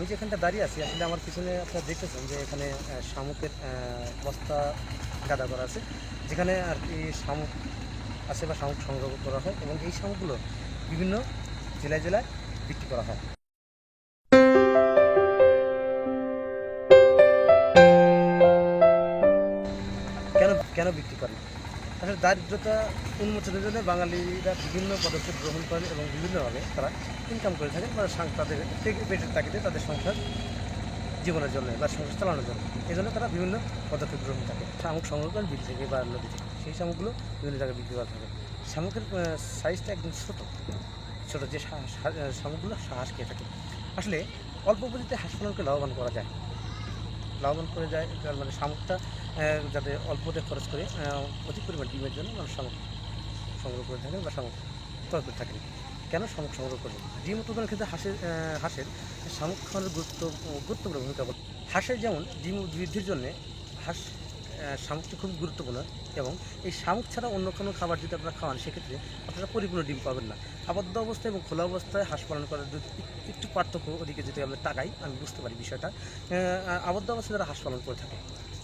আমি যেখানটা দাঁড়িয়ে আছি আসলে আমার পিছনে আপনারা দেখতেছেন যে এখানে শামুকের বস্তা গাদা করা আছে, যেখানে আর কি শামুক আছে বা শামুক সংগ্রহ করা হয় এবং এই শামুকগুলো বিভিন্ন জেলায় জেলায় বিক্রি করা হয়। কেন কেন বিক্রি করেন? আসলে দারিদ্রতা উন্মোচনের জন্য বাঙালিরা বিভিন্ন পদক্ষেপ গ্রহণ করেন এবং বিভিন্নভাবে তারা ইনকাম করে থাকেন বা তাদের পেটের তাগিদে তাদের সংসার জীবনের জন্য বা সংসার চালানোর জন্য এই জন্য তারা বিভিন্ন পদক্ষেপ গ্রহণ থাকে। শামুক সংগ্রহ করেন বিল থেকে বা নদী থেকে, সেই শামুকগুলো বিভিন্ন জায়গায় বিক্রি করা থাকে। শামুকের সাইজটা একদম ছোটো ছোটো, যে শামুকগুলো হাঁস খেয়ে থাকে। আসলে অল্প পুঁজিতে হাঁস পালনকে লাভবান করা যায়, লাভবান করে যায়, তার মানে শামুকটা যাতে অল্পতে খরচ করে অধিক পরিমাণ ডিমের জন্য মানুষ শামুক সংগ্রহ করে থাকেন বা শামুক ক্রয় করে থাকেন। কেন শামুক সংগ্রহ করবেন? ডিম উৎপাদনের ক্ষেত্রে হাঁসের শামুক খাওয়ানোর গুরুত্বপূর্ণ ভূমিকা। হাঁসের যেমন ডিম বৃদ্ধির জন্যে হাঁস শামুকটি খুব গুরুত্বপূর্ণ, এবং এই শামুক ছাড়া অন্য কোনো খাবার যদি আপনারা খাওয়ান সেক্ষেত্রে আপনারা পরিপূর্ণ ডিম পাবেন না। আবদ্ধ অবস্থায় এবং খোলা অবস্থায় হাঁস পালন করার একটু পার্থক্য, ওদিকে যদি আমরা তাকাই আমি বুঝতে পারি বিষয়টা। আবদ্ধ অবস্থায় যারা হাঁস পালন করে থাকে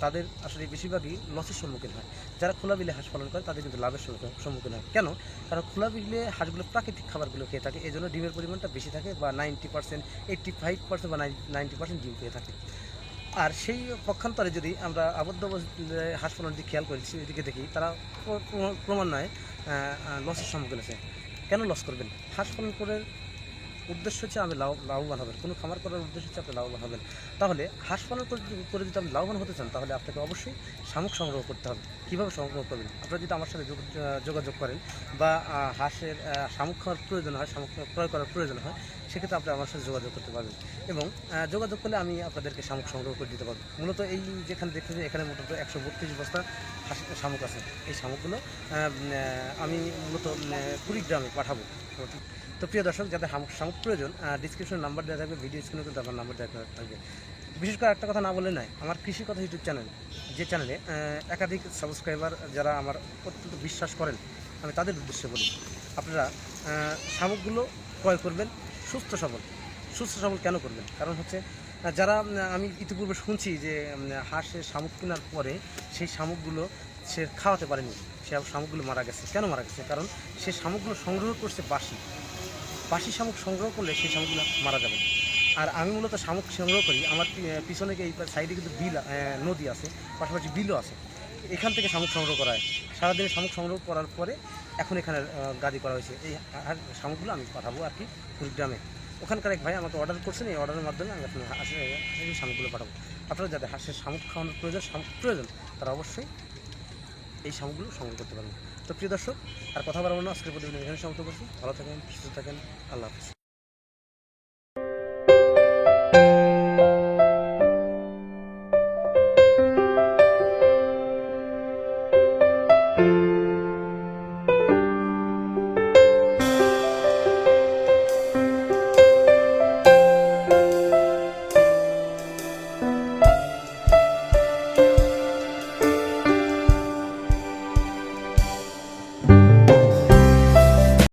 তাদের আসলে বেশিরভাগই লসের সম্মুখীন হয়। যারা খোলা বিলে হাঁস পালন করে তাদের কিন্তু লাভের সম্মুখীন হয়। কেন? কারণ খোলা বিলে হাঁসগুলো প্রাকৃতিক খাবারগুলো খেয়ে থাকে, এই জন্য ডিমের পরিমাণটা বেশি থাকে, বা 90%, 85% বা 90% ডিম পেয়ে থাকে। আর সেই পক্ষান্তরে যদি আমরা আবদ্ধ অবস্থায় হাঁস পালনের দিকে খেয়াল করি, সেদিকে দেখি তারা ক্রমান্বয়ে লসের সম্মুখীন আছে। কেন লস করবেন? হাঁস পালন করে উদ্দেশ্য হচ্ছে আমি লাভবান হবেন, কোনো খামার করার উদ্দেশ্য হচ্ছে আপনি লাভবান হবেন। তাহলে হাঁস পালন করে যদি আপনি লাভবান হতে চান তাহলে আপনাকে অবশ্যই শামুক সংগ্রহ করতে হবে। কীভাবে সংগ্রহ করবেন? আপনারা যদি আমার সাথে যোগাযোগ করেন বা হাঁসের শামুক খাওয়ার প্রয়োজন হয়, শামুক ক্রয় করার প্রয়োজন হয়, সেক্ষেত্রে আপনি আমার সাথে যোগাযোগ করতে পারবেন, এবং যোগাযোগ করলে আমি আপনাদেরকে শামুক সংগ্রহ করে দিতে পারবো। মূলত এই যেখানে দেখতেছি এখানে মোটামুটি 132 বস্তা শামুক আছে। এই শামুকগুলো আমি মূলত কুড়িগ্রামে পাঠাবো। তো প্রিয় দর্শক, যাদের শামুক প্রয়োজন ডিসক্রিপশনে নাম্বার দেওয়া থাকবে, ভিডিও স্ক্রিনে কিন্তু আপনার নাম্বার দেওয়া থাকবে। বিশেষ করে একটা কথা না বলে নয়, আমার কৃষি কথা ইউটিউব চ্যানেল, যে চ্যানেলে একাধিক সাবস্ক্রাইবার যারা আমার অত্যন্ত বিশ্বাস করেন, আমি তাদের উদ্দেশ্যে বলি, আপনারা শামুকগুলো ক্রয় করবেন সুস্থ সবল। কেন করবেন? কারণ হচ্ছে যারা আমি ইতিপূর্বে শুনছি যে হাঁসের শামুক কেনার পরে সেই শামুকগুলো সে খাওয়াতে পারেনি, সে শামুকগুলো মারা গেছে। কেন মারা গেছে? কারণ সে শামুকগুলো সংগ্রহ করছে বাসি শামুক সংগ্রহ করলে সেই শামুকগুলো মারা যাবে। আর আমি মূলত শামুক সংগ্রহ করি, আমার পিছনে এই সাইডে কিন্তু নদী আছে, পাশাপাশি বিলও আছে, এখান থেকে শামুক সংগ্রহ করা হয়। সারাদিনে শামুক সংগ্রহ করার পরে এখন এখানে গাদি করা হয়েছে। এই শামুকগুলো আমি পাঠাবো আর কি কুড়িগ্রামে। ওখানকার এক ভাই আমাকে অর্ডার করছেন, এই অর্ডারের মাধ্যমে আমি আপনার হাঁসের শামুকগুলো পাঠাবো। আপনারা যাদের হাঁসের শামুক খাওয়ানোর প্রয়োজন তারা অবশ্যই এই শামুকগুলো সংগ্রহ করতে পারবেন। তো প্রিয় দর্শক, আর কথা বলবো না, আজকের প্রতিদিন এখানে সমাপ্ত করছি। ভালো থাকেন, সুস্থ থাকেন, আল্লাহ হাফিজ।